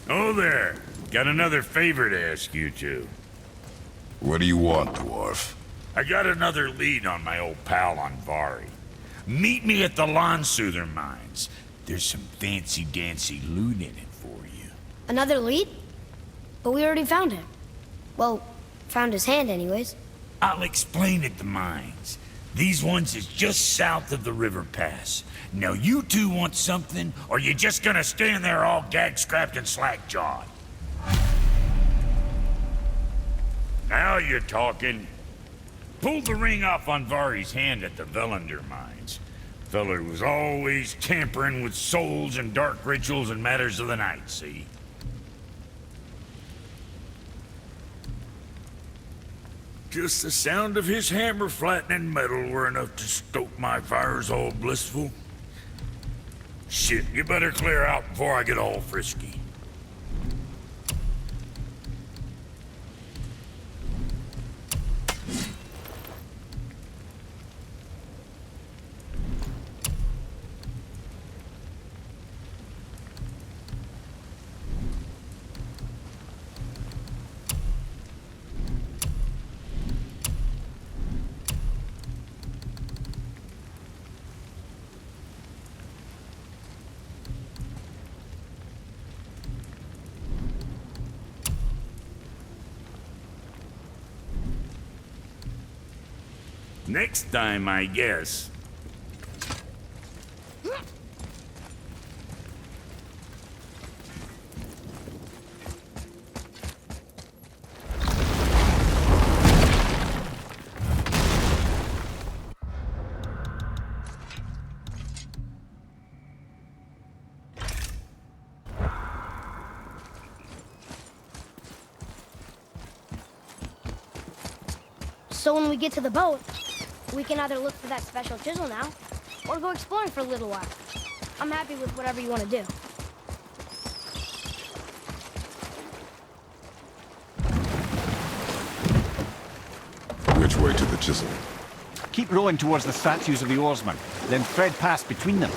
Oh there! Got another favor to ask you two. What do you want, dwarf? I got another lead on my old pal on Vari. Meet me at the Lawn Soother Mines. There's some fancy-dancy loot in it for you. Another lead? But we already found him. Well, found his hand anyways. I'll explain at the mines. These ones is just south of the river pass. Now you two want something, or you just gonna stand there all gag-scrapped and slack-jawed? Now you're talking. Pulled the ring off on Vari's hand at the Velander mines. Feller was always tampering with souls and dark rituals and matters of the night, see? Just the sound of his hammer flattening metal were enough to stoke my fires all blissful. Shit, you better clear out before I get all frisky. Next time, I guess. So when we get to the boat, we can either look for that special chisel now, or go exploring for a little while. I'm happy with whatever you want to do. Which way to the chisel? Keep rowing towards the statues of the oarsmen, then thread past between them.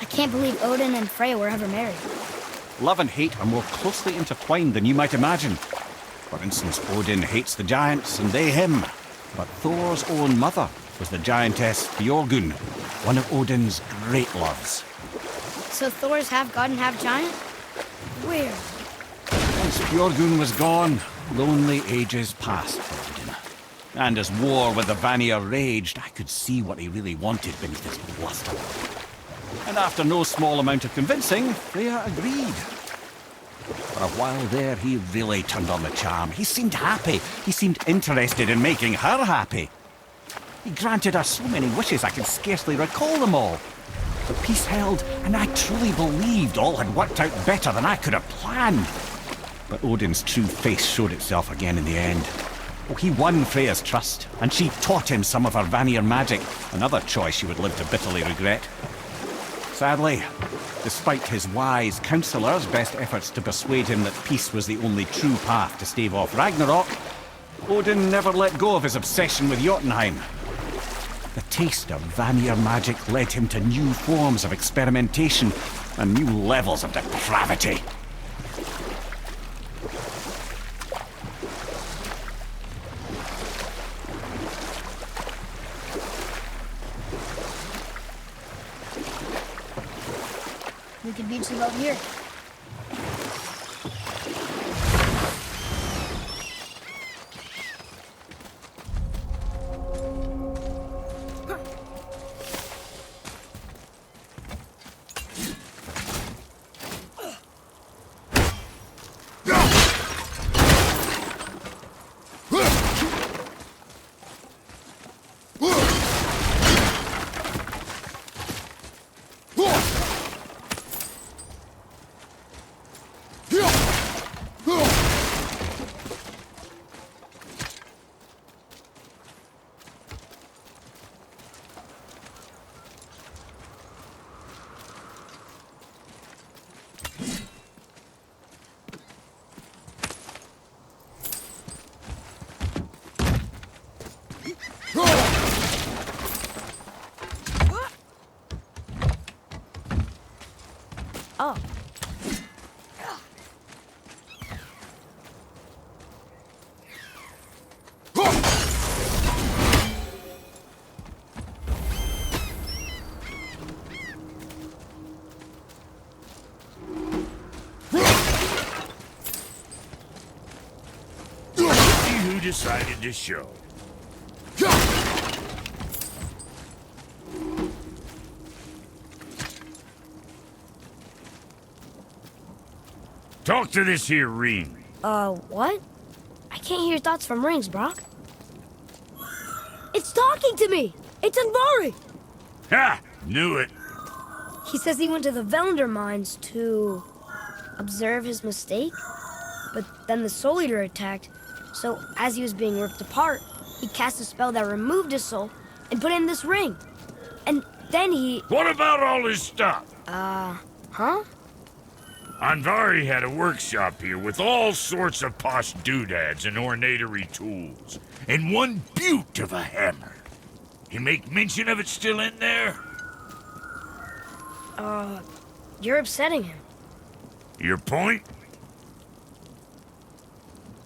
I can't believe Odin and Freya were ever married. Love and hate are more closely intertwined than you might imagine. For instance, Odin hates the giants and they him. But Thor's own mother was the giantess Björgun, one of Odin's great loves. So Thor's half god and half giant? Weird. Once Björgun was gone, lonely ages passed for Odin. And as war with the Vanir raged, I could see what he really wanted beneath his bluster. And after no small amount of convincing, Freya agreed. For a while there, he really turned on the charm. He seemed happy. He seemed interested in making her happy. He granted her so many wishes I can scarcely recall them all. The peace held, and I truly believed all had worked out better than I could have planned. But Odin's true face showed itself again in the end. Oh, he won Freya's trust, and she taught him some of her Vanir magic, another choice she would live to bitterly regret. Sadly, despite his wise counselors' best efforts to persuade him that peace was the only true path to stave off Ragnarok, Odin never let go of his obsession with Jotunheim. The taste of Vanir magic led him to new forms of experimentation and new levels of depravity. We could beach the boat here. Oh. See who decided to show. Talk to this here ring. What? I can't hear thoughts from rings, Brok. It's talking to me! It's Anvari! Ha! Knew it. He says he went to the Velander mines to observe his mistake, but then the Soul Eater attacked, so as he was being ripped apart, he cast a spell that removed his soul and put in this ring. And then he... What about all his stuff? Huh? Anvari had a workshop here with all sorts of posh doodads and ornatery tools, and one beaut of a hammer. You make mention of it still in there? You're upsetting him. Your point?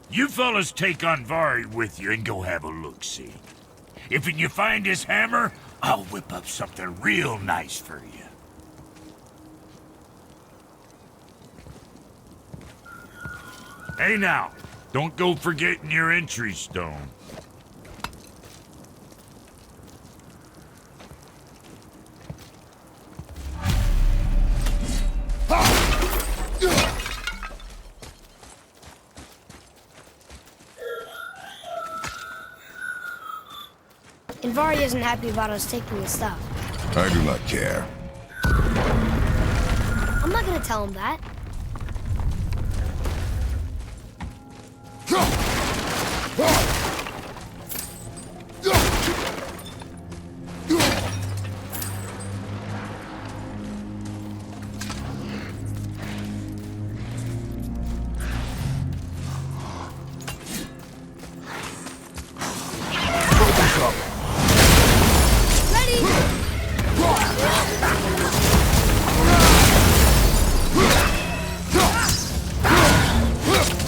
You fellas take Anvari with you and go have a look-see. If you find his hammer, I'll whip up something real nice for you. Hey now, don't go forgetting your entry stone. Anvari isn't happy about us taking his stuff. I do not care. I'm not gonna tell him that.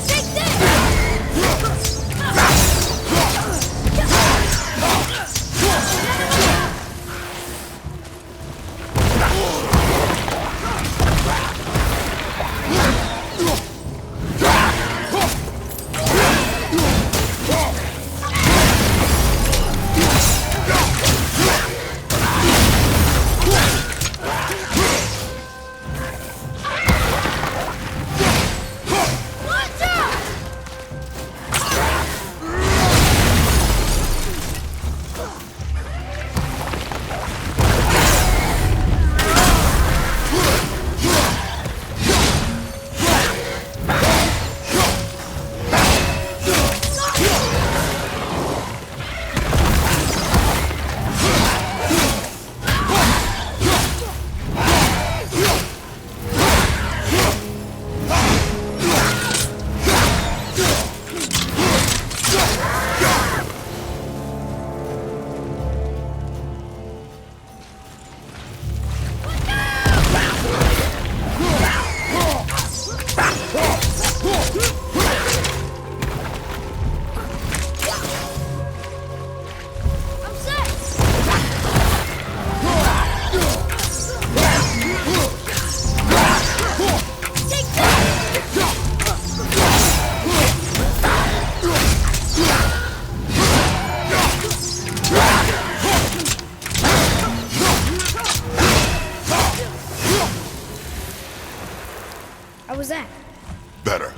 Take this! How was that? Better.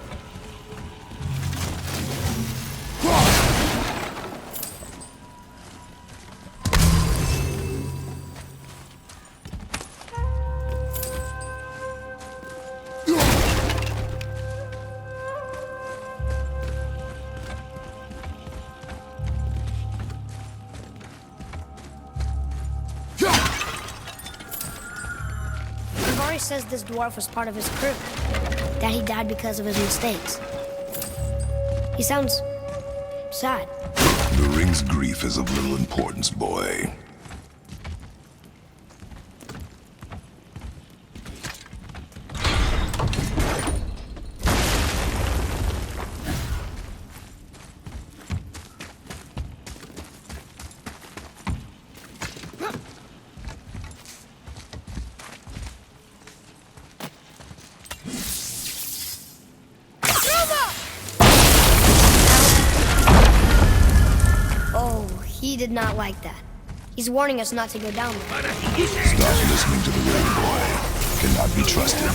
Varys says this dwarf was part of his crew, that he died because of his mistakes. He sounds sad. The ring's grief is of little importance, boy. He did not like that. He's warning us not to go down there. Stop listening to the ring, boy. Cannot be trusted.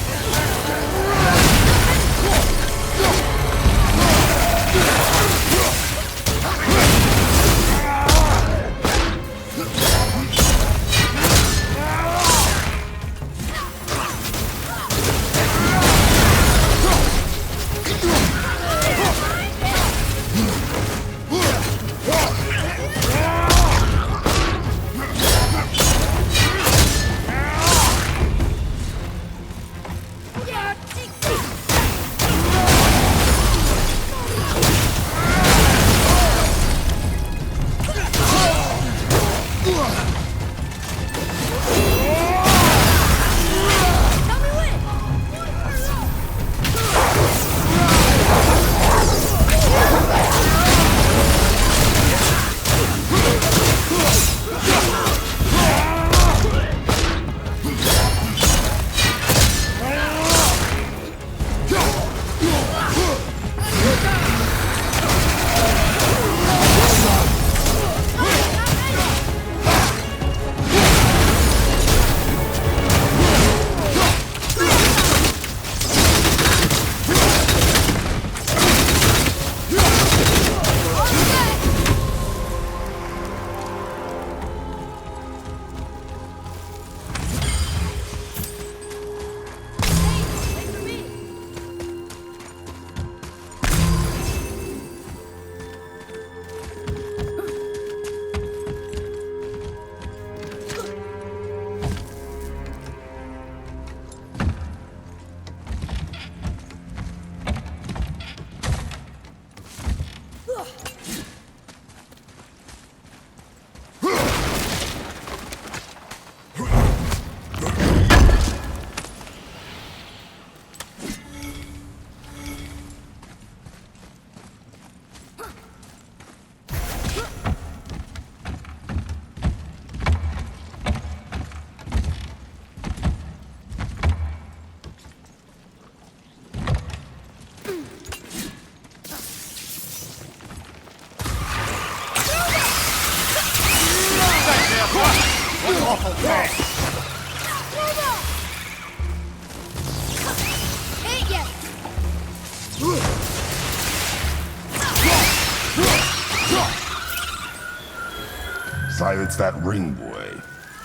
Silence that ring, boy.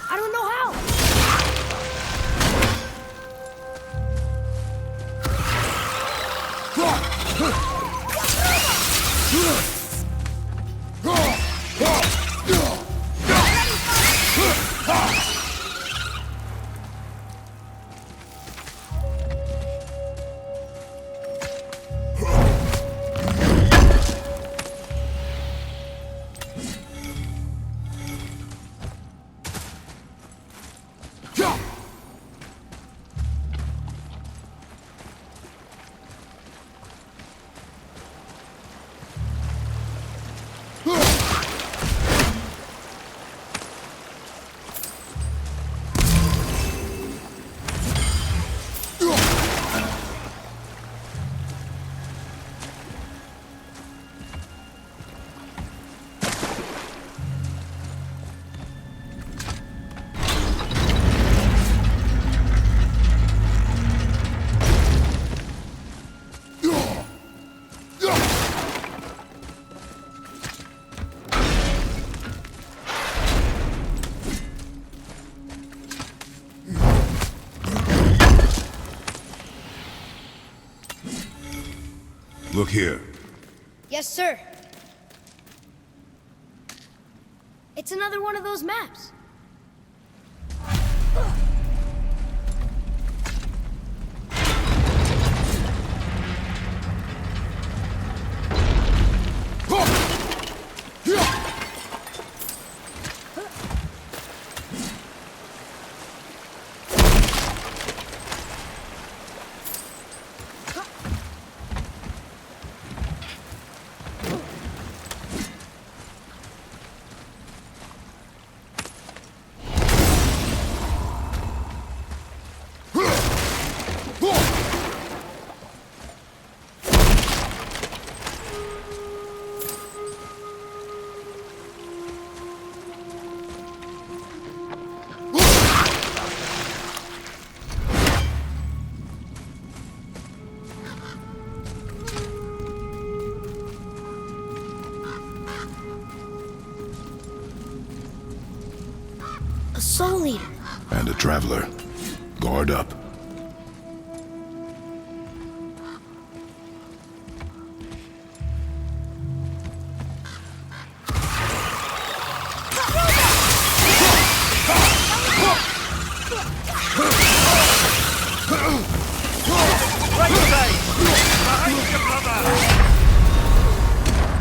I don't know how. Look here. Yes, sir. It's another one of those maps. A soul eater. And a traveler. Guard up.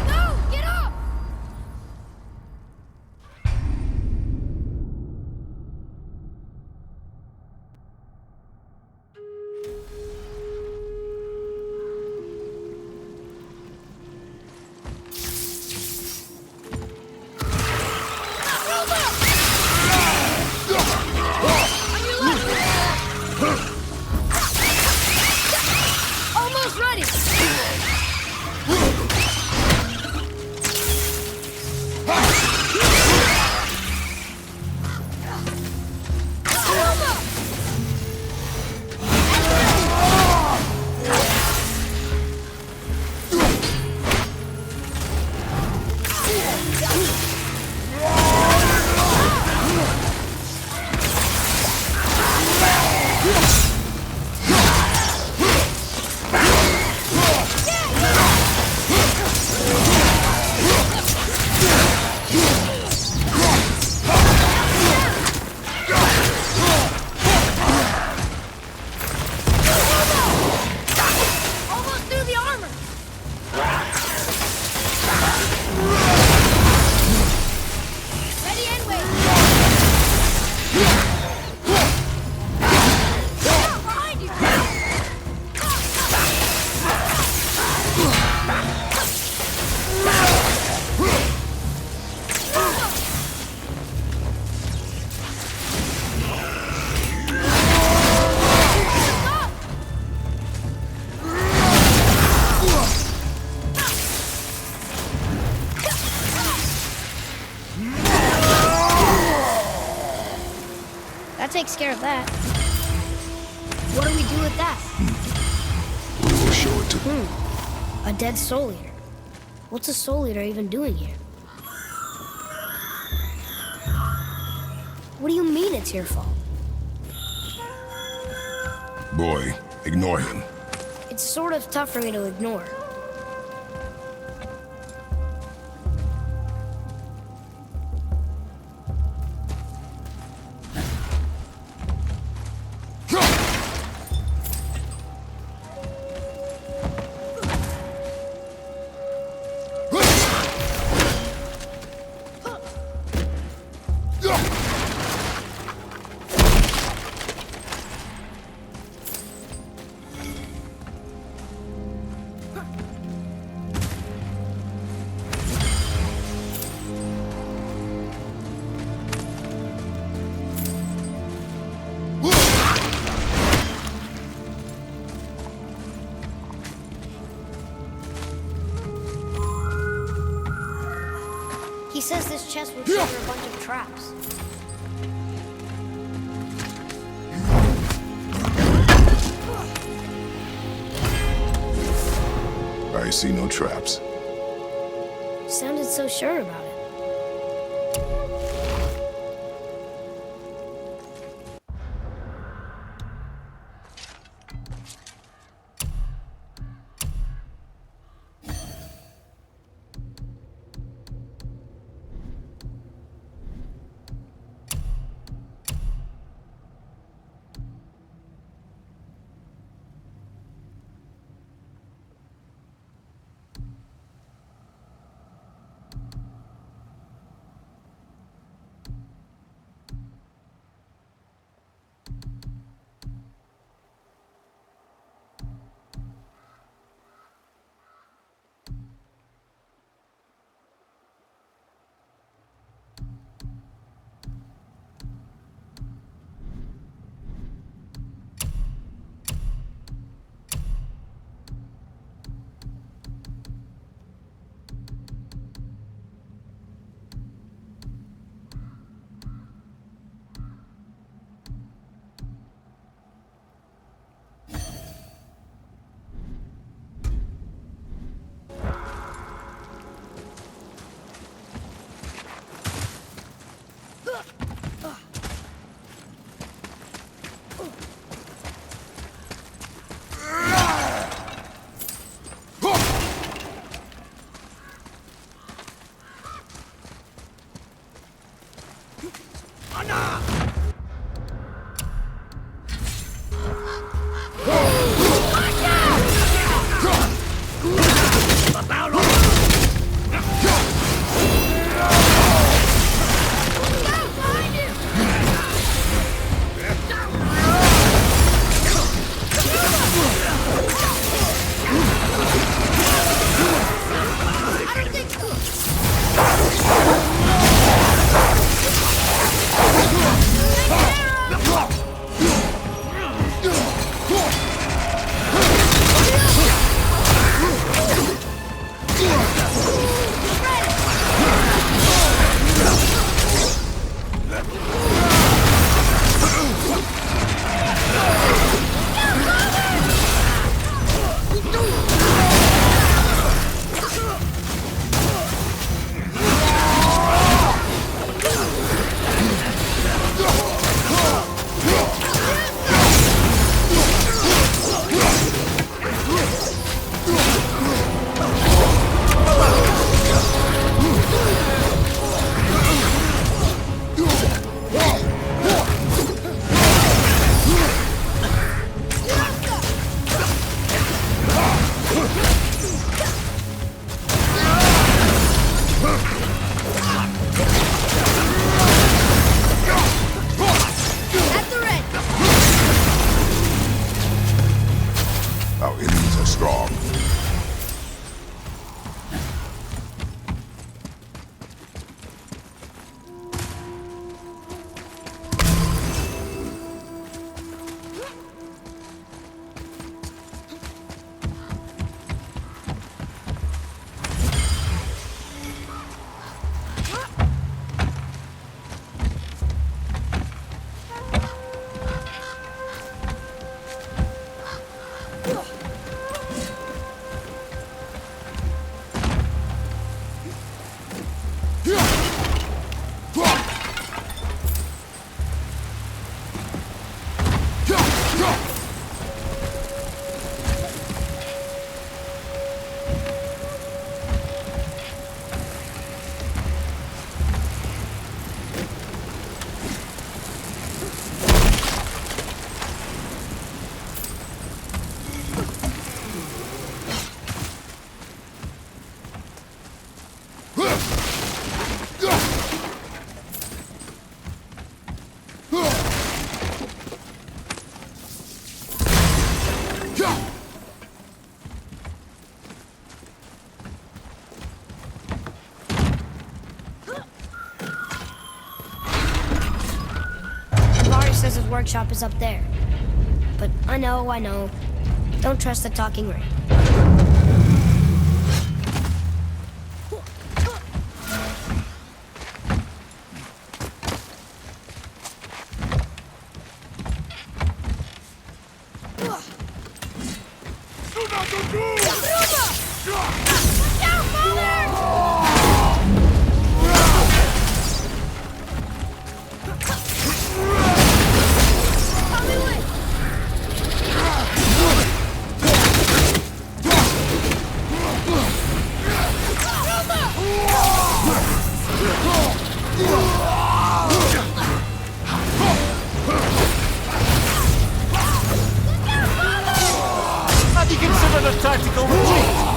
No! Get up! Almost ready! Almost through the armor! Ready and wait! Out behind you! That takes care of that. What do we do with that? We will show it to A dead soul eater. What's a soul eater even doing here? What do you mean it's your fault? Boy, ignore him. It's sort of tough for me to ignore. He says this chest will trigger a bunch of traps. I see no traps. Sounded so sure about it. Our enemies are strong. Says his workshop is up there. But I know. Don't trust the talking ring. Have you considered a tactical retreat?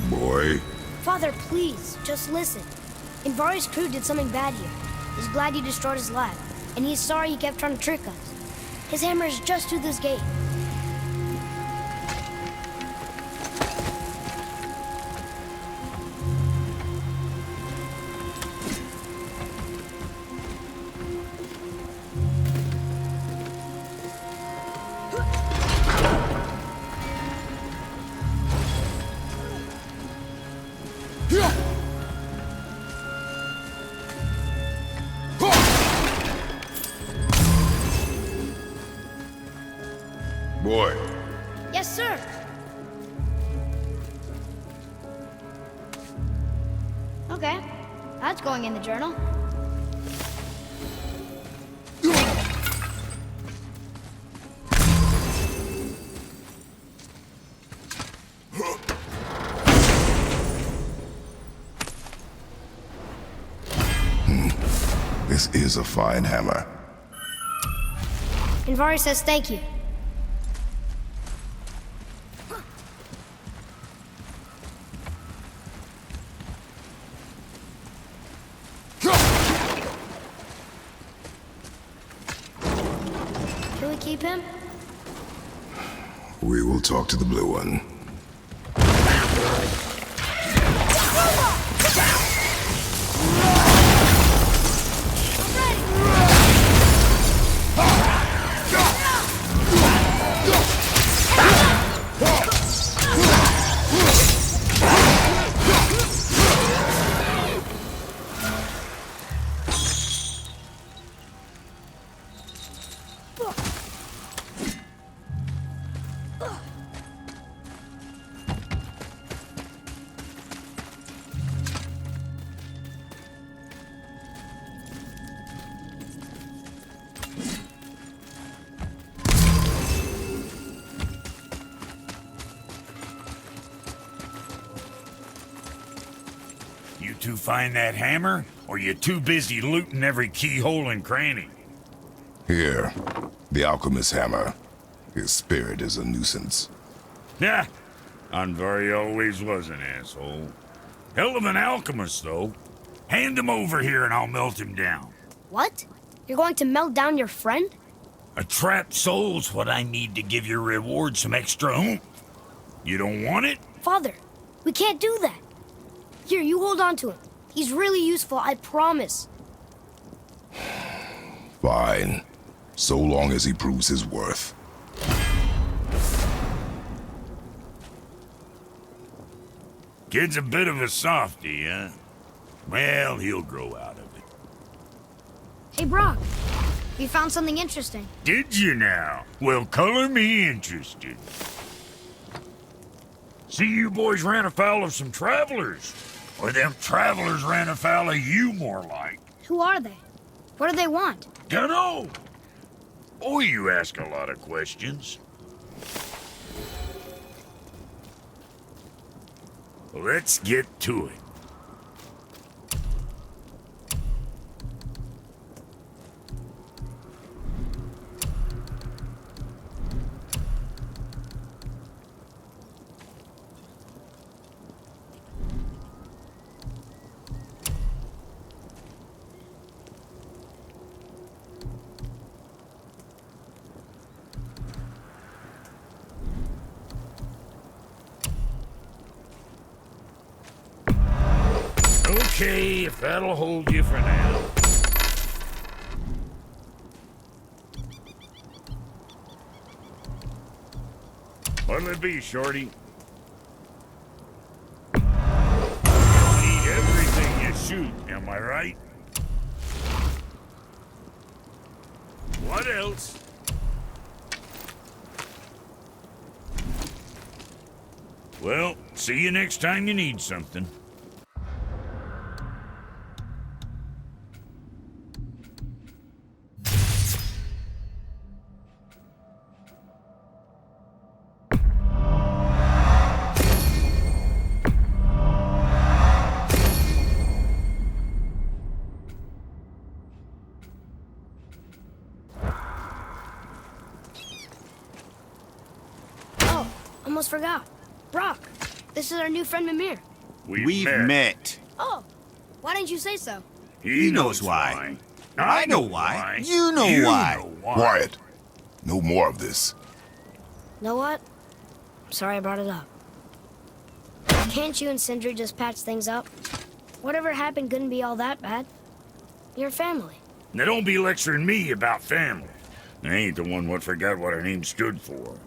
Boy, Father, please, just listen. Invari's crew did something bad here. He's glad you destroyed his lab, and he's sorry he kept trying to trick us. His hammer is just through this gate. boy. Yes, sir. Okay, that's going in the journal. This is a fine hammer. Invari says thank you. Can we keep him? We will talk to the blue one. to find that hammer, or you too busy looting every keyhole and cranny? Here, the alchemist hammer. His spirit is a nuisance. Yeah, Andvari always was an asshole. Hell of an alchemist, though. Hand him over here and I'll melt him down. What? You're going to melt down your friend? A trapped soul's what I need to give your reward some extra oomph. You don't want it? Father, we can't do that. Here, you hold on to him. He's really useful, I promise. Fine. So long as he proves his worth. Kid's a bit of a softie, huh? Well, he'll grow out of it. Hey, Brok. We found something interesting. Did you now? Well, color me interested. See, you boys ran afoul of some travelers. Or them travelers ran afoul of you, more like. Who are they? What do they want? Dunno. Boy, you ask a lot of questions. Let's get to it. Okay, if that'll hold you for now. What'll it be, Shorty? Eat everything you shoot, am I right? What else? Well, see you next time you need something. Almost forgot. Brok, this is our new friend Mimir. We've met. Oh, why didn't you say so? He knows why. I know why. You know why. Quiet. No more of this. Know what? Sorry I brought it up. Can't you and Sindri just patch things up? Whatever happened couldn't be all that bad. You're family. Now don't be lecturing me about family. I ain't the one what forgot what our name stood for.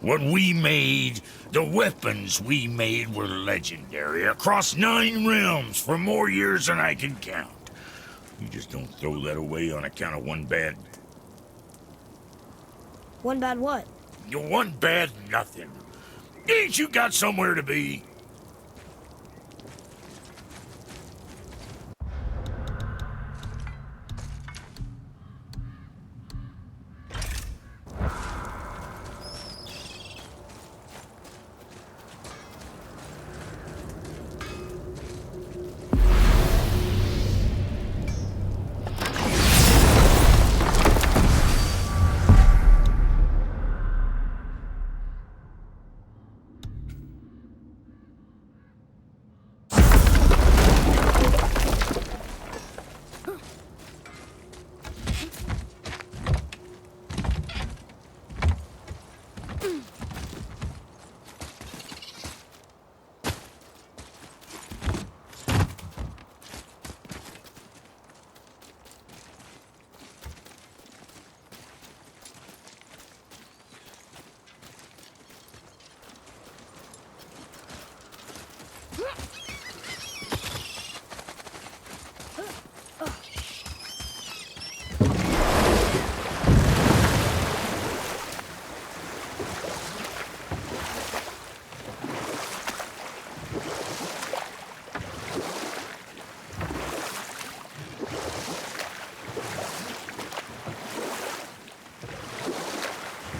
What we made, the weapons we made were legendary across 9 realms for more years than I can count. You just don't throw that away on account of one bad... One bad what? One bad nothing. Ain't you got somewhere to be?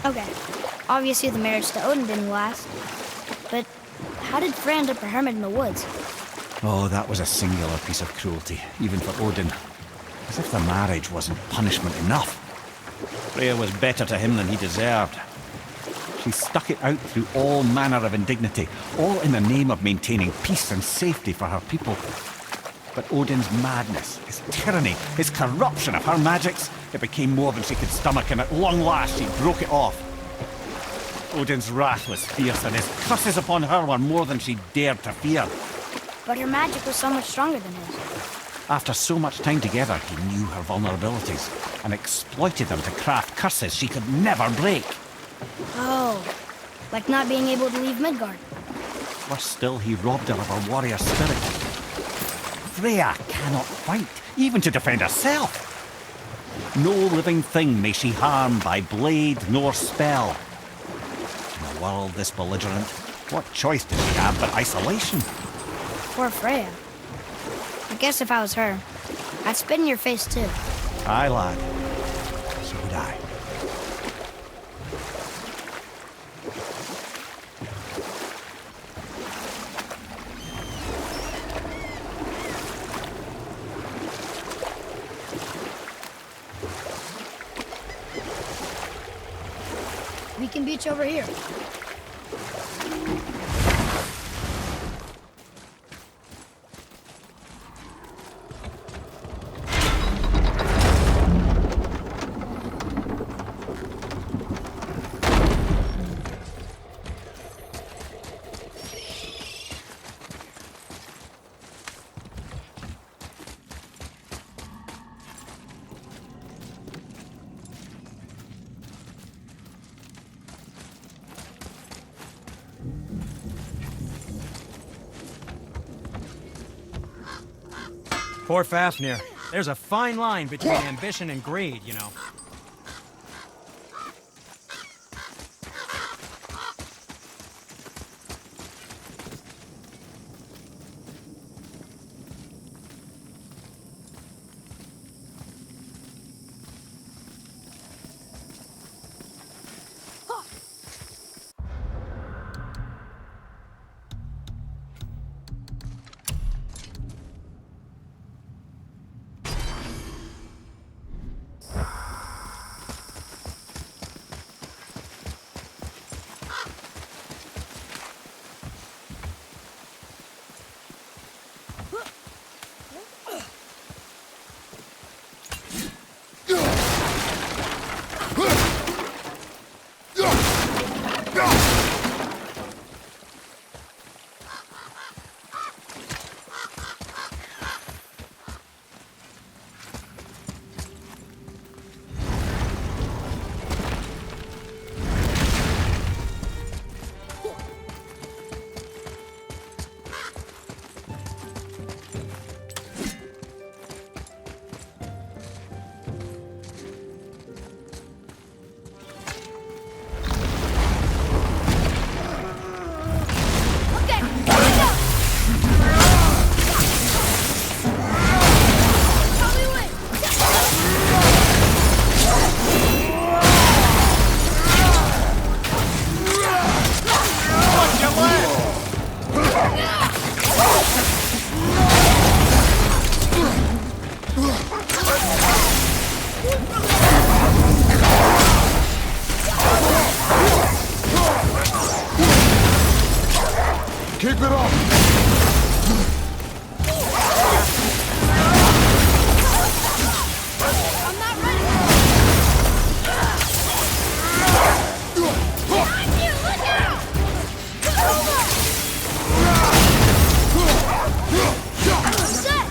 Okay, obviously the marriage to Odin didn't last. But how did Frey end up a hermit in the woods? Oh, that was a singular piece of cruelty, even for Odin. As if the marriage wasn't punishment enough. Freya was better to him than he deserved. She stuck it out through all manner of indignity, all in the name of maintaining peace and safety for her people. But Odin's madness, his tyranny, his corruption of her magics, it became more than she could stomach, and at long last she broke it off. Odin's wrath was fierce, and his curses upon her were more than she dared to fear. But her magic was so much stronger than his. After so much time together, he knew her vulnerabilities and exploited them to craft curses she could never break. Oh, like not being able to leave Midgard. Worse still, he robbed her of her warrior spirit. Freya cannot fight, even to defend herself. No living thing may she harm by blade nor spell. In a world this belligerent, what choice does she have but isolation? Poor Freya. I guess if I was her, I'd spit in your face too. Aye, lad. So would I. We can beach over here. Poor Fafnir. There's a fine line between ambition and greed, you know. Keep it up! I'm not ready. Behind you, look out! Set!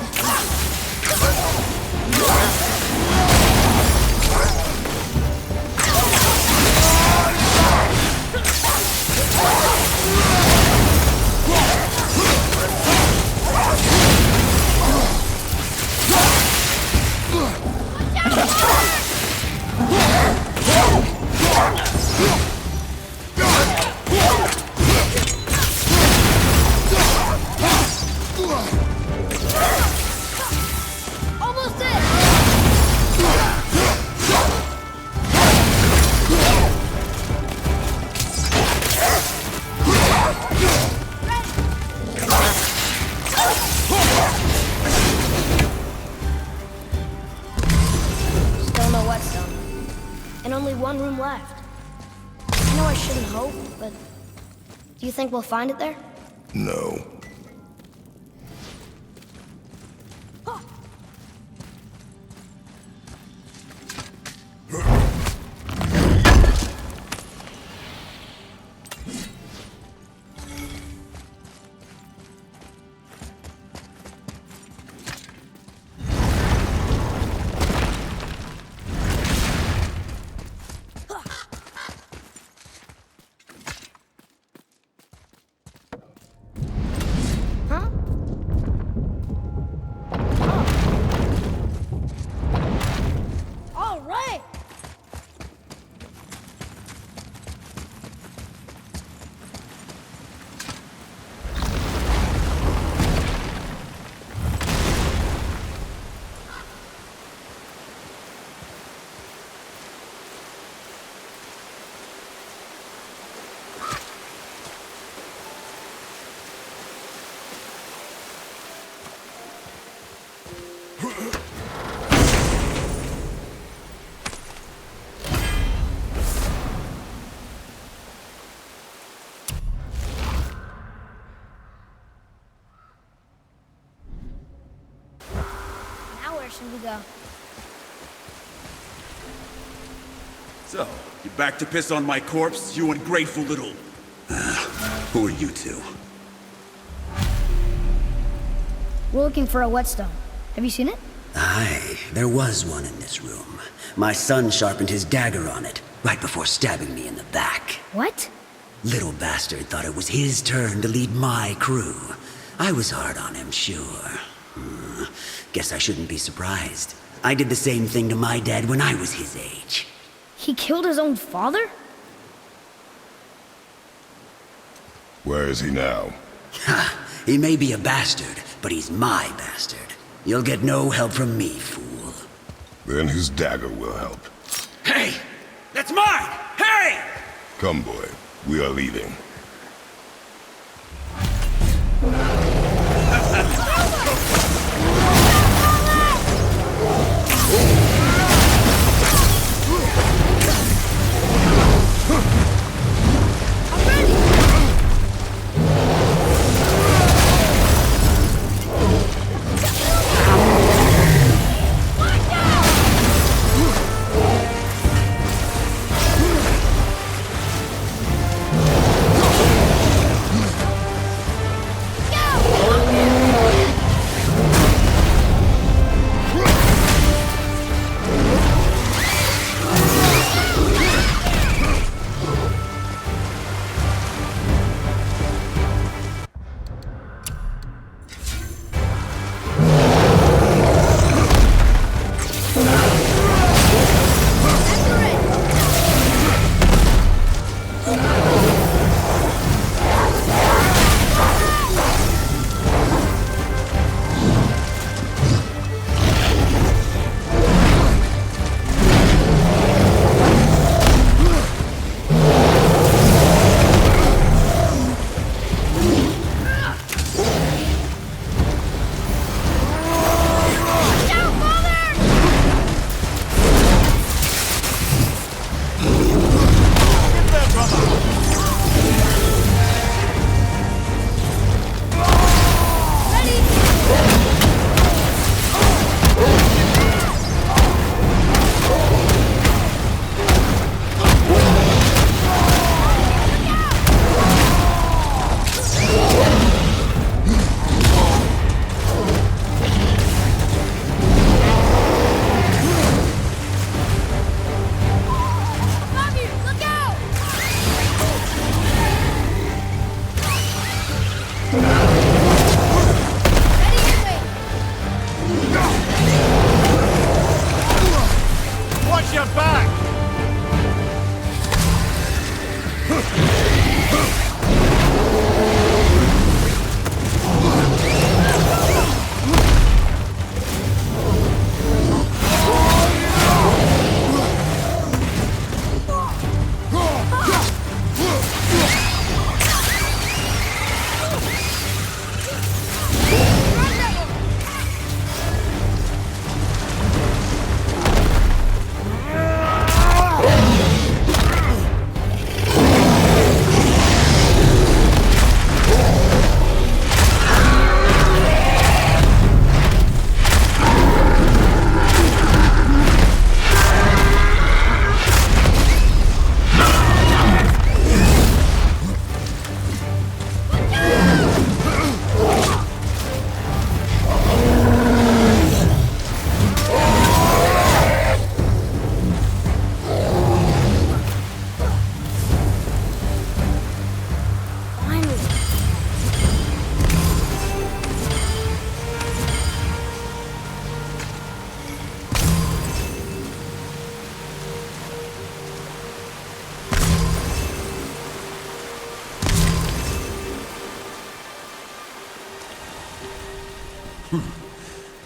whetstone. And only one room left. I know I shouldn't hope, but do you think we'll find it there? No. Huh? Oh. All right! Now where should we go? So, you back to piss on my corpse, you ungrateful little... who are you two? We're looking for a whetstone. Have you seen it? Aye, there was one in this room. My son sharpened his dagger on it, right before stabbing me in the back. What? Little bastard thought it was his turn to lead my crew. I was hard on him, sure. Guess I shouldn't be surprised. I did the same thing to my dad when I was his age. He killed his own father? Where is he now? Ha! He may be a bastard, but he's my bastard. You'll get no help from me, fool. Then his dagger will help. Hey! That's mine! Hey! Come, boy. We are leaving.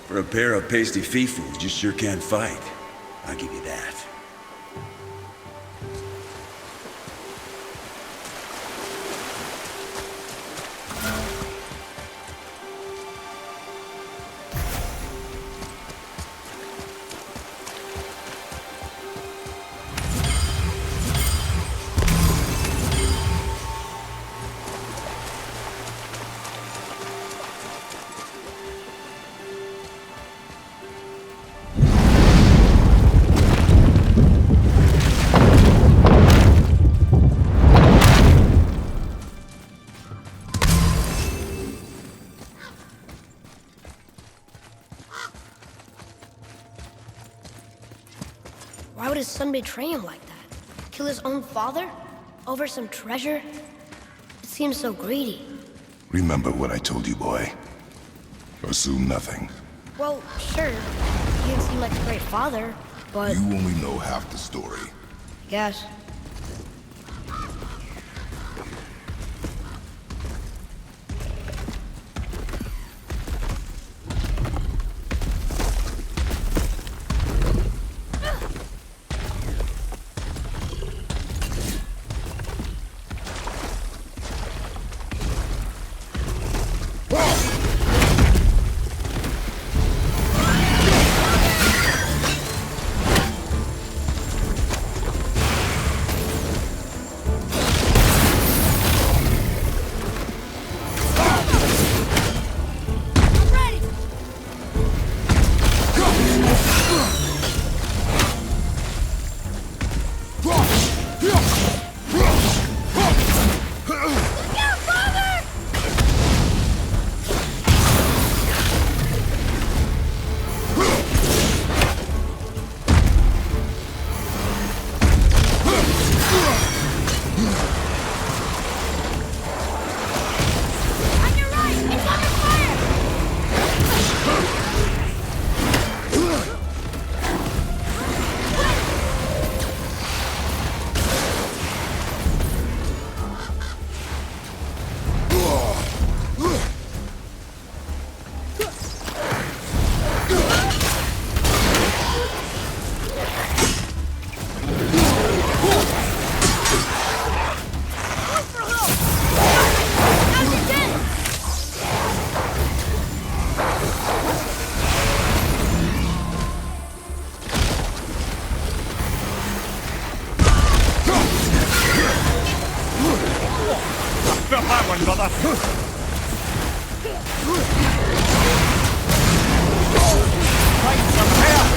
For a pair of pasty fee-foos, you sure can fight. I'll give you that. Why would his son betray him like that? Kill his own father? Over some treasure? It seems so greedy. Remember what I told you, boy. Assume nothing. Well, sure. He didn't seem like a great father, but... You only know half the story. Guess. Felt that one, brother. Find some help.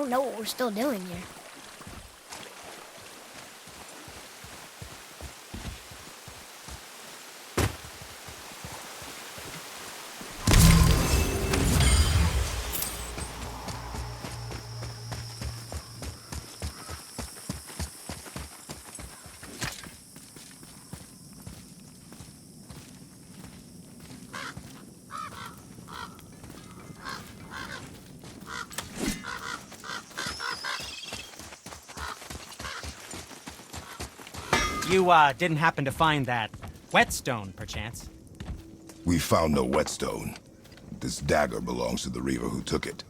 don't know what we're still doing here. You, didn't happen to find that whetstone, perchance? We found no whetstone. This dagger belongs to the Reaver who took it.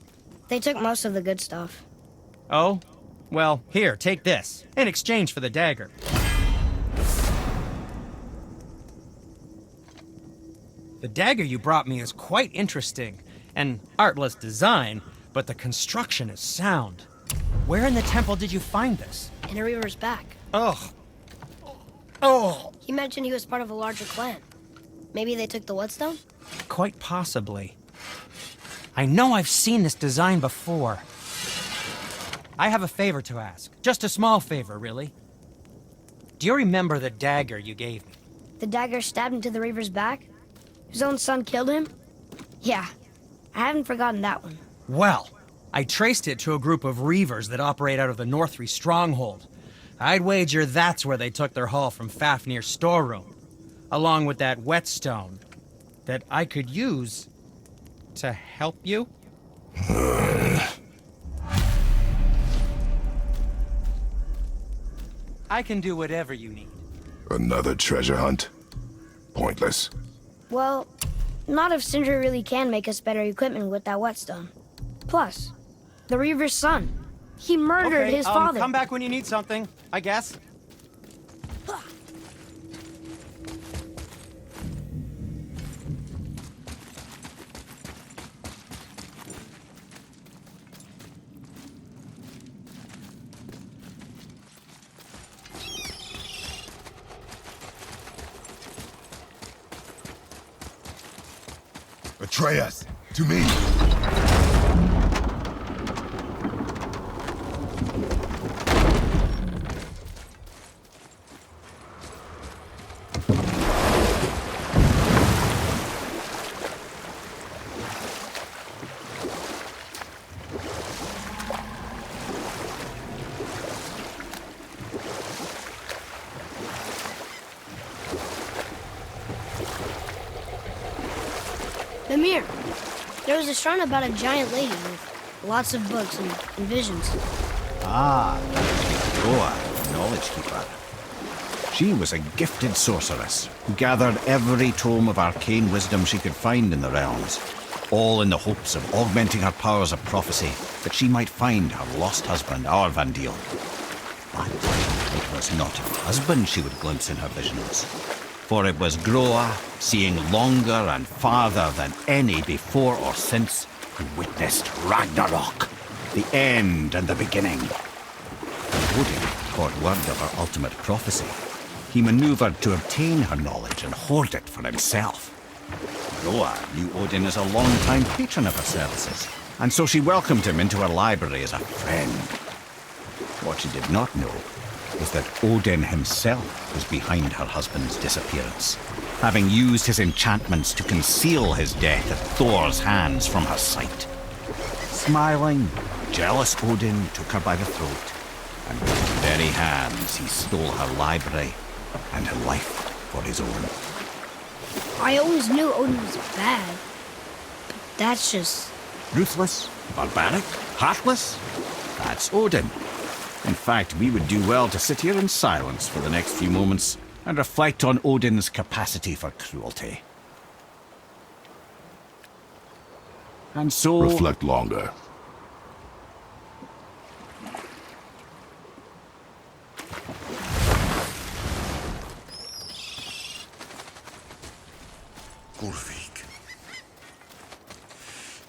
They took most of the good stuff. Oh? Well, here, take this, in exchange for the dagger. The dagger you brought me is quite interesting. An artless design, but the construction is sound. Where in the temple did you find this? In a Reaver's back. Ugh. Oh! He mentioned he was part of a larger clan. Maybe they took the whetstone? Quite possibly. I know I've seen this design before. I have a favor to ask. Just a small favor, really. Do you remember the dagger you gave me? The dagger stabbed into the Reaver's back? His own son killed him? Yeah, I haven't forgotten that one. Well, I traced it to a group of Reavers that operate out of the Northry stronghold. I'd wager that's where they took their haul from Fafnir's storeroom, along with that whetstone that I could use to help you. I can do whatever you need. Another treasure hunt? Pointless. Well, not if Sindri really can make us better equipment with that whetstone. Plus, the Reaver's son. He murdered his father. Come back when you need something, I guess. Betray us! To me! Mimir, there was a shrine about a giant lady with lots of books and visions. Ah, Goa, knowledge keeper. She was a gifted sorceress who gathered every tome of arcane wisdom she could find in the realms, all in the hopes of augmenting her powers of prophecy, that she might find her lost husband, Arvandil. But it was not her husband she would glimpse in her visions, for it was Groa, seeing longer and farther than any before or since, who witnessed Ragnarok, the end and the beginning. Odin caught word of her ultimate prophecy. He maneuvered to obtain her knowledge and hoard it for himself. Groa knew Odin as a long-time patron of her services, and so she welcomed him into her library as a friend. What she did not know was that Odin himself was behind her husband's disappearance, having used his enchantments to conceal his death at Thor's hands from her sight. Smiling, jealous Odin took her by the throat, and with his very hands he stole her library and her life for his own. I always knew Odin was bad, but that's just... Ruthless, barbaric, heartless? That's Odin. In fact, we would do well to sit here in silence for the next few moments and reflect on Odin's capacity for cruelty. And so... Reflect longer. Gulvik,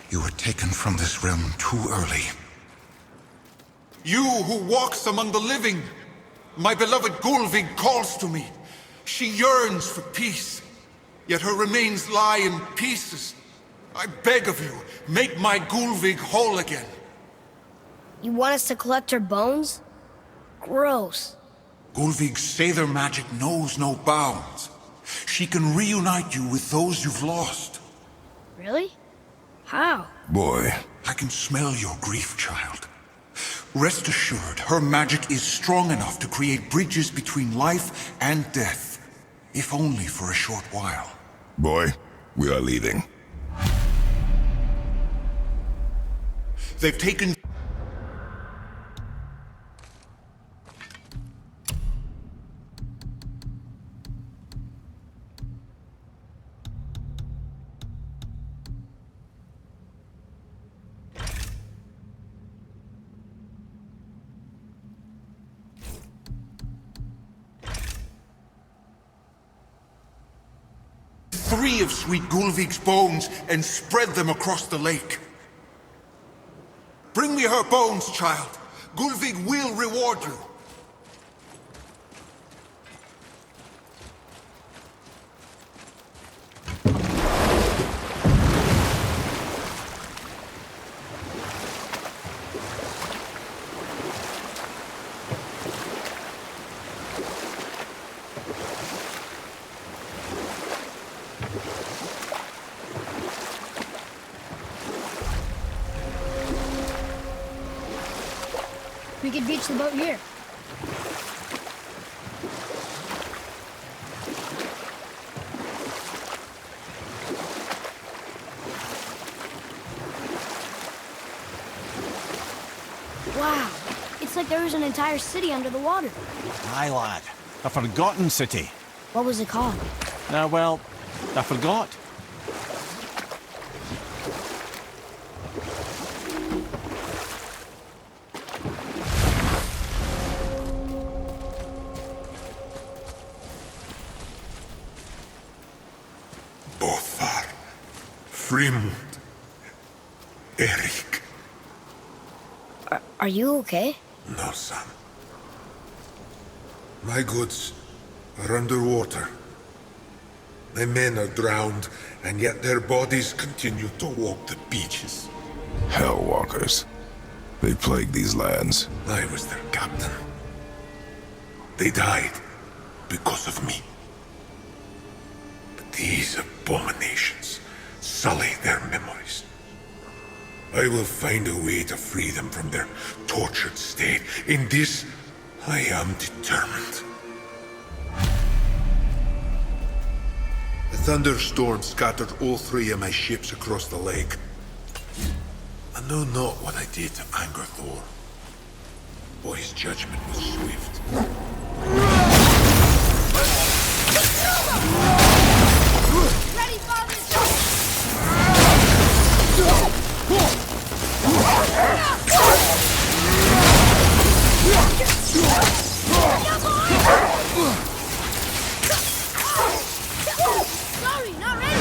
you were taken from this realm too early. You who walks among the living, my beloved Gulvik calls to me. She yearns for peace, yet her remains lie in pieces. I beg of you, make my Gulvik whole again. You want us to collect her bones? Gross. Gulvig's Sather magic knows no bounds. She can reunite you with those you've lost. Really? How? Boy, I can smell your grief, child. Rest assured, her magic is strong enough to create bridges between life and death, if only for a short while. boy, we are leaving. They've taken... three of sweet Gulvig's bones and spread them across the lake. Bring me her bones, child. Gulvig will reward you. We could beach the boat here. Wow, it's like there was an entire city under the water. Aye, lad. A forgotten city. What was it called? Well, I forgot. Bothar, Frimund, Erik. Are you okay? No, son. My goods are underwater. My men are drowned, and yet their bodies continue to walk the beaches. Hellwalkers. They plague these lands. I was their captain. They died because of me. But these abominations sully their memories. I will find a way to free them from their tortured state. In this, I am determined. A thunderstorm scattered all three of my ships across the lake. I know not what I did to anger Thor. But his judgment was swift. Ready, father! Sorry, not ready!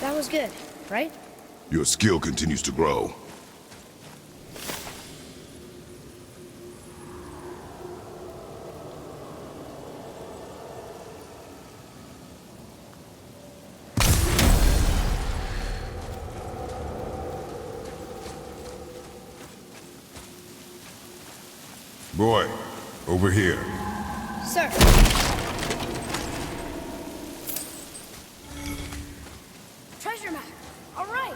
That was good, right? Your skill continues to grow. Boy, over here. Sir. Treasure map. All right.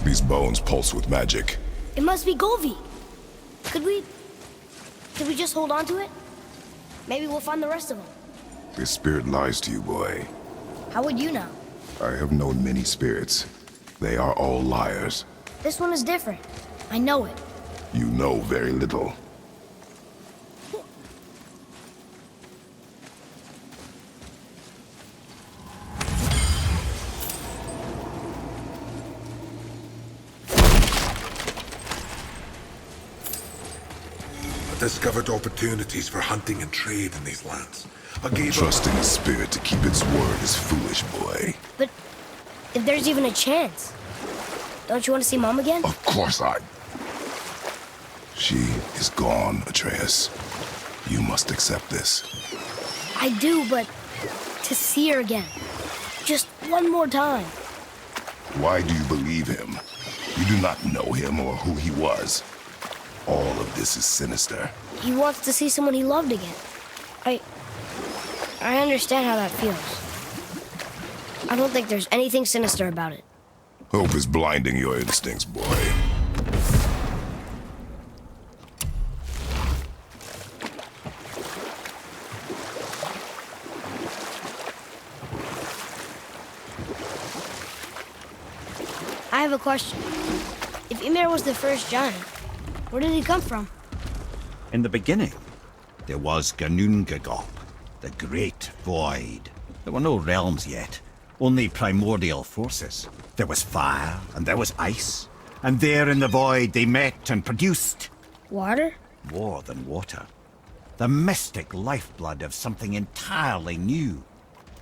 These bones pulse with magic. It must be Golvi. Could we just hold on to it? Maybe we'll find the rest of them. This spirit lies to you, boy. How would you know? I have known many spirits. They are all liars. This one is different. I know it. You know very little. I discovered opportunities for hunting and trade in these lands. I gave up. Trusting a spirit to keep its word is foolish, boy. But if there's even a chance, don't you want to see Mom again? Of course I... She is gone, Atreus. You must accept this. I do, but to see her again. Just one more time. Why do you believe him? You do not know him or who he was. All of this is sinister. He wants to see someone he loved again. I understand how that feels. I don't think there's anything sinister about it. Hope is blinding your instincts, boy. I have a question. If Ymir was the first giant, where did he come from? In the beginning, there was GOW, the Great Void. There were no realms yet, only primordial forces. There was fire, and there was ice. And there in the void they met and produced... Water? more than water. The mystic lifeblood of something entirely new.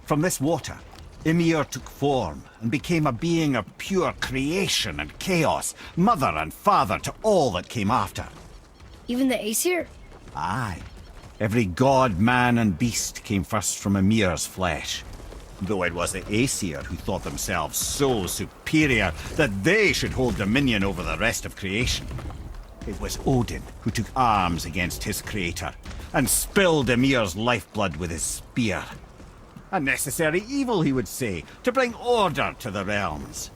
From this water, Ymir took form and became a being of pure creation and chaos, mother and father to all that came after. Even the Aesir? Aye. Every god, man, and beast came first from Ymir's flesh. Though it was the Aesir who thought themselves so superior that they should hold dominion over the rest of creation. It was Odin who took arms against his creator and spilled Ymir's lifeblood with his spear. A necessary evil, he would say, to bring order to the realms.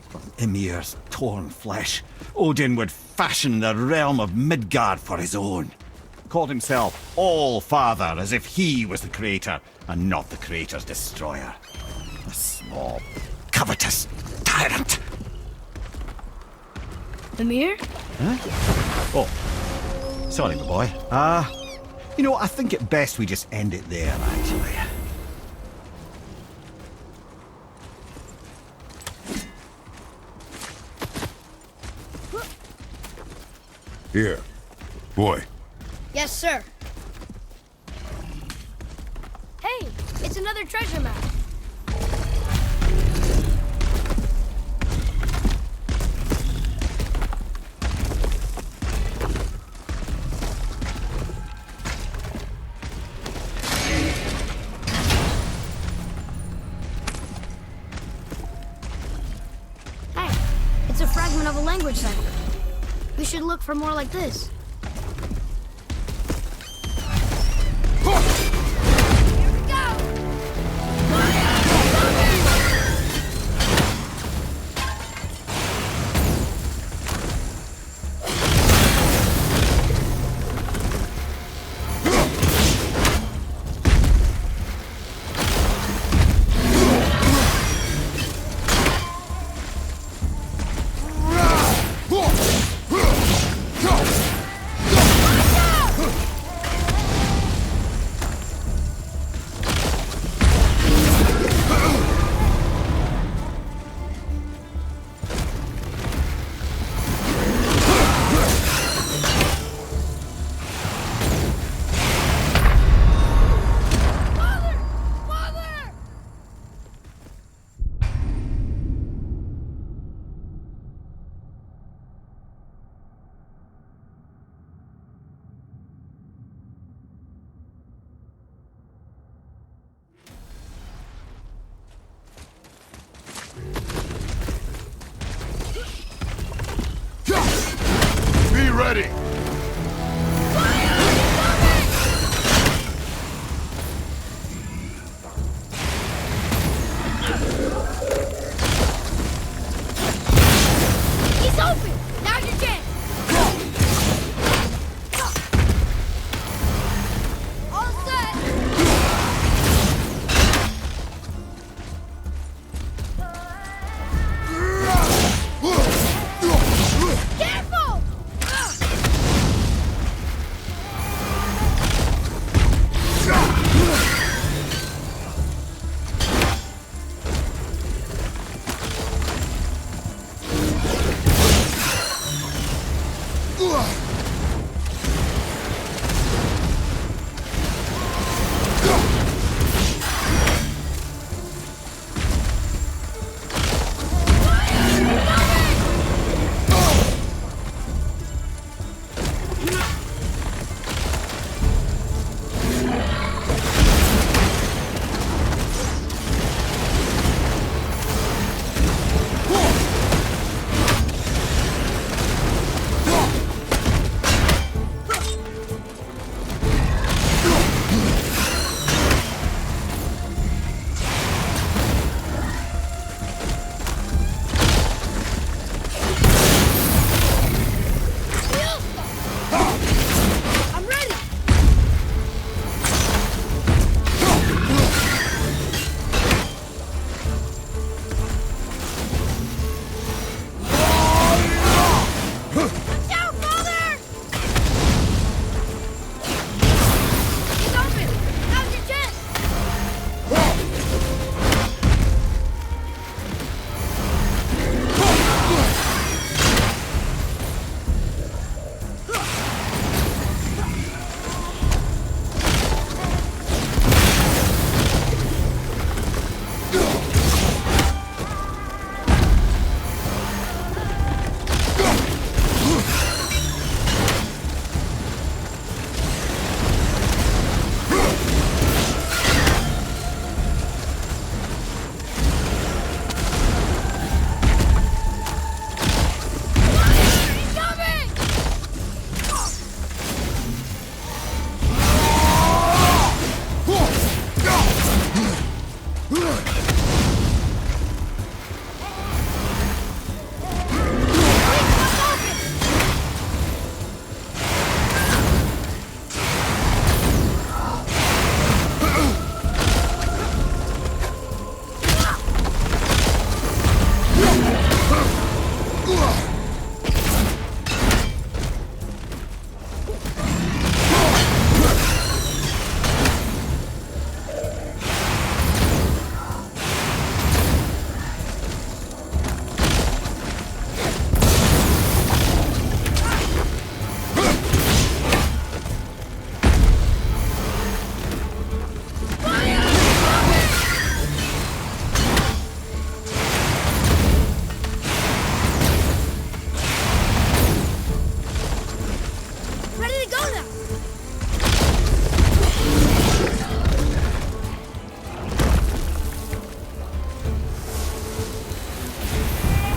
From Ymir's torn flesh, Odin would fashion the realm of Midgard for his own. Called himself All-Father, as if he was the creator and not the creator's destroyer. A small, covetous tyrant. Ymir? Huh? Oh, sorry, my boy. You know, I think it best we just end it there, actually. Here. Boy. Yes, sir. Hey, it's another treasure map. Hey, it's a fragment of a language cipher. We should look for more like this. Here we go! Be ready! He's open! Now's your chance! All set!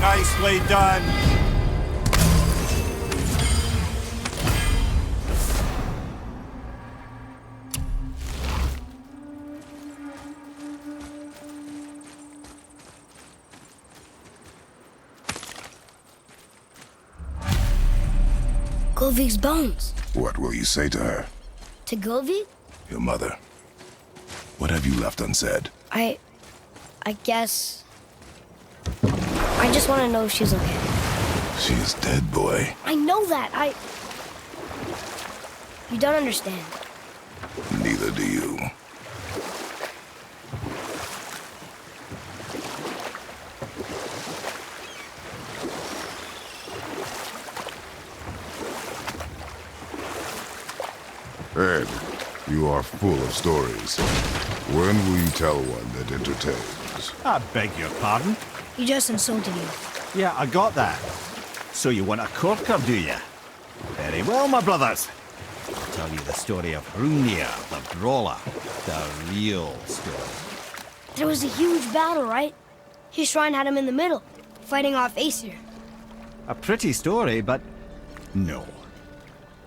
Nicely done. Golvik's bones. What will you say to her? To Golvik? Your mother. What have you left unsaid? I guess... I just want to know if she's okay. She is dead, boy. I know that. You don't understand. Neither do you. Ed, you are full of stories. When will you tell one that entertains? I beg your pardon? He just insulted you. Yeah, I got that. So you want a corker, do you? Very well, my brothers. I'll tell you the story of Hrungnir, the brawler. The real story. There was a huge battle, right? His shrine had him in the middle, fighting off Aesir. A pretty story, but no.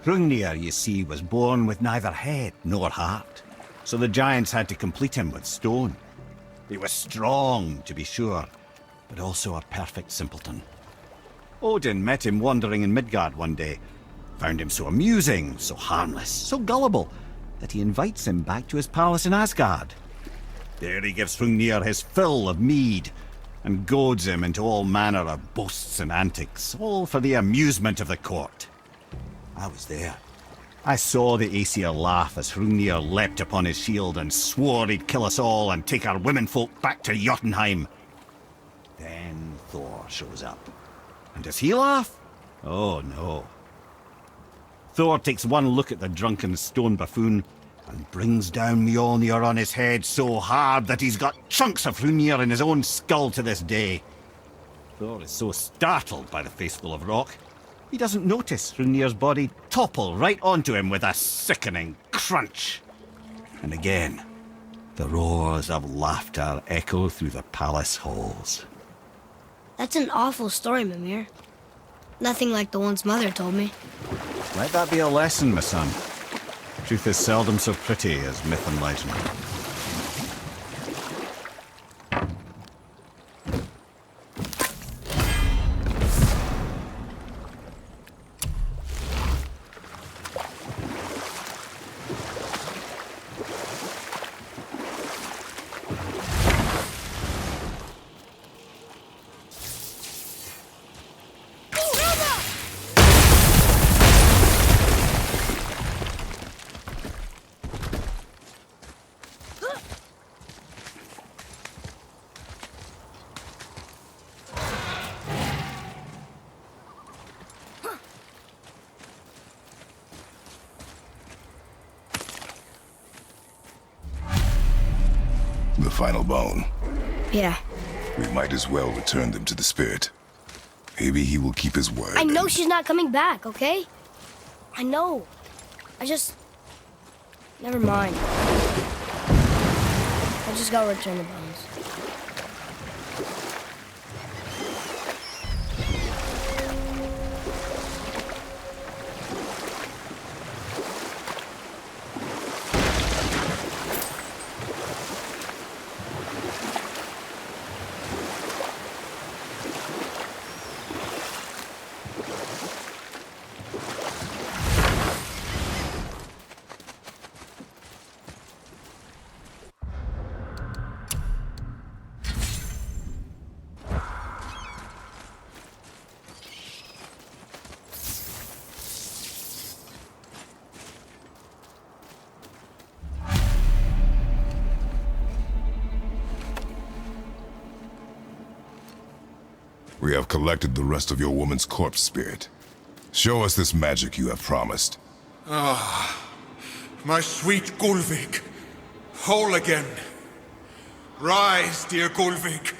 Hrungnir, you see, was born with neither head nor heart. So the giants had to complete him with stone. He was strong, to be sure, but also a perfect simpleton. Odin met him wandering in Midgard one day, found him so amusing, so harmless, so gullible, that he invites him back to his palace in Asgard. There he gives Hrungnir his fill of mead, and goads him into all manner of boasts and antics, all for the amusement of the court. I was there. I saw the Aesir laugh as Hrungnir leapt upon his shield and swore he'd kill us all and take our womenfolk back to Jotunheim. Then Thor shows up. And does he laugh? Oh, no. Thor takes one look at the drunken stone buffoon and brings down Mjolnir on his head so hard that he's got chunks of Hrungnir in his own skull to this day. Thor is so startled by the face full of rock, he doesn't notice Hrungnir's body topple right onto him with a sickening crunch. And again, the roars of laughter echo through the palace halls. That's an awful story, Mimir. Nothing like the ones Mother told me. Let that be a lesson, my son. Truth is seldom so pretty as myth and legend. The final bone. Yeah. We might as well return them to the spirit. Maybe he will keep his word. I know she's not coming back, okay? I know. I just... Never mind. I just gotta return the bones. We have collected the rest of your woman's corpse spirit. Show us this magic you have promised. My sweet Gulvik, whole again. Rise, dear Gulvik.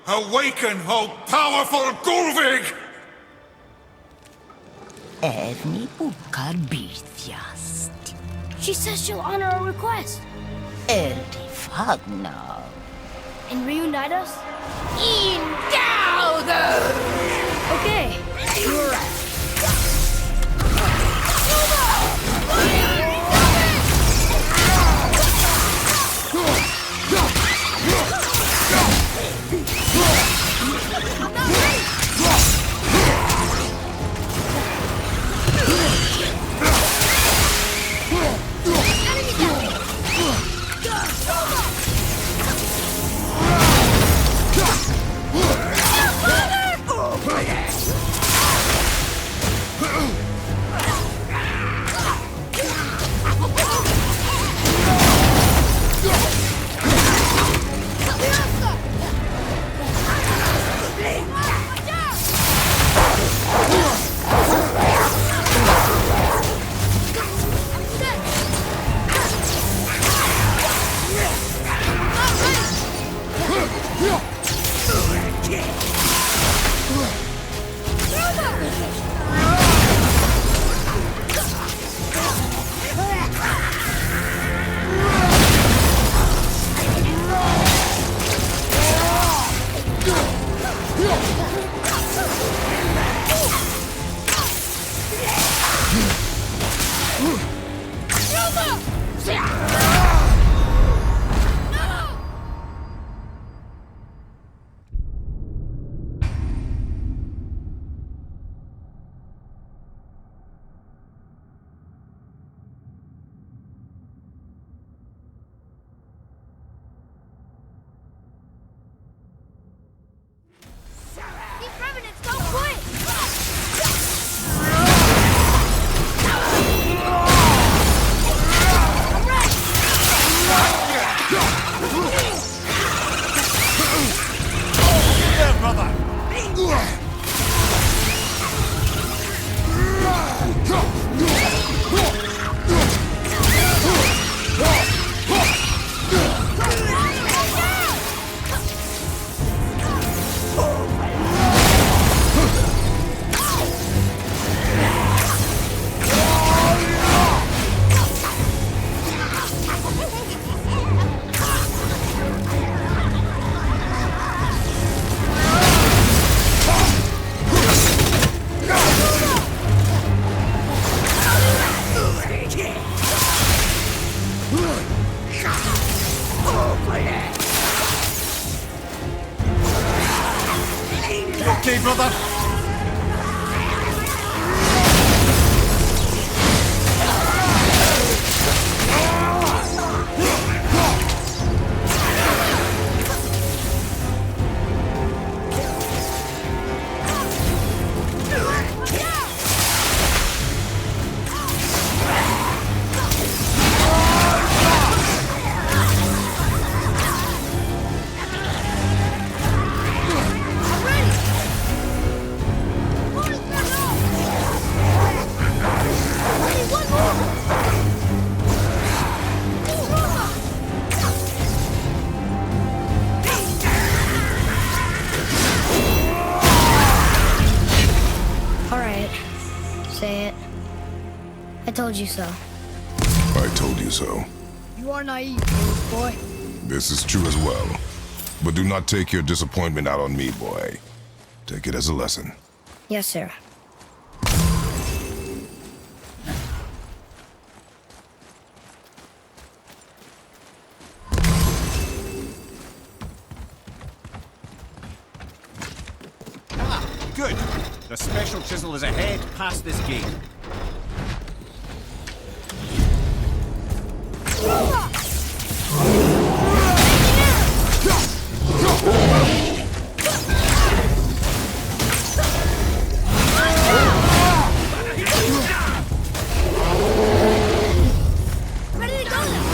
Awaken, O powerful Gulvik! Evni bukar bitjast. She says she'll honor our request. Eldi fagnar. And reunite us? In Gowder! These revenants don't quit! Okay, brother? Alright. Say it. I told you so. I told you so. You are naive, foolish boy. This is true as well. But do not take your disappointment out on me, boy. Take it as a lesson. Yes, sir. Good. The special chisel is ahead past this gate. Ready to go now!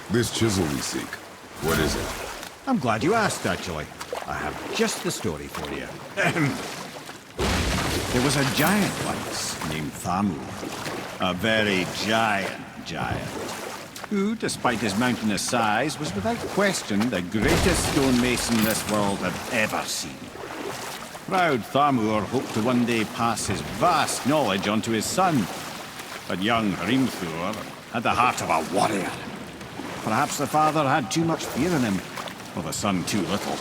This chisel we seek, what is it? I'm glad you asked, actually. I have just the story for you. There was a giant once named Fafnir. A very giant, who, despite his mountainous size, was without question the greatest stonemason this world had ever seen. Proud Fafnir hoped to one day pass his vast knowledge on to his son. But young Reaver had the heart of a warrior. Perhaps the father had too much fear in him, or the son too little.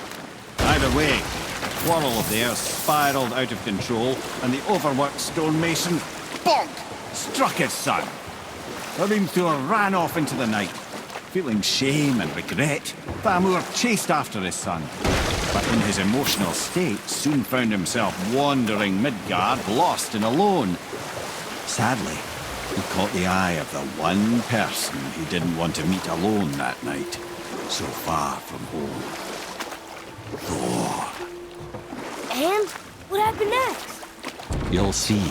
Either way, the quarrel of theirs spiraled out of control, and the overworked stonemason, bonk, struck his son. Reaver ran off into the night. Feeling shame and regret, Fafnir chased after his son. But in his emotional state, soon found himself wandering Midgard, lost and alone. Sadly, he caught the eye of the one person he didn't want to meet alone that night, so far from home. Thor. And what happened next? You'll see.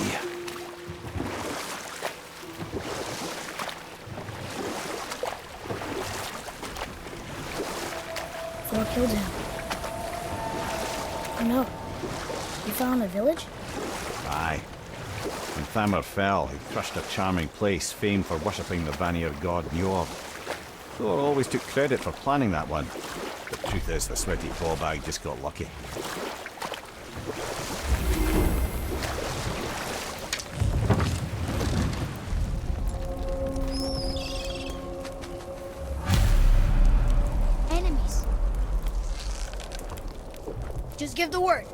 Thor killed him. Oh no. You found a village? Aye. When Fafnir fell, he crushed a charming place famed for worshipping the Vanir god Njord. Thor always took credit for planning that one. The truth is, the sweaty clawbag just got lucky. Enemies. Just give the word.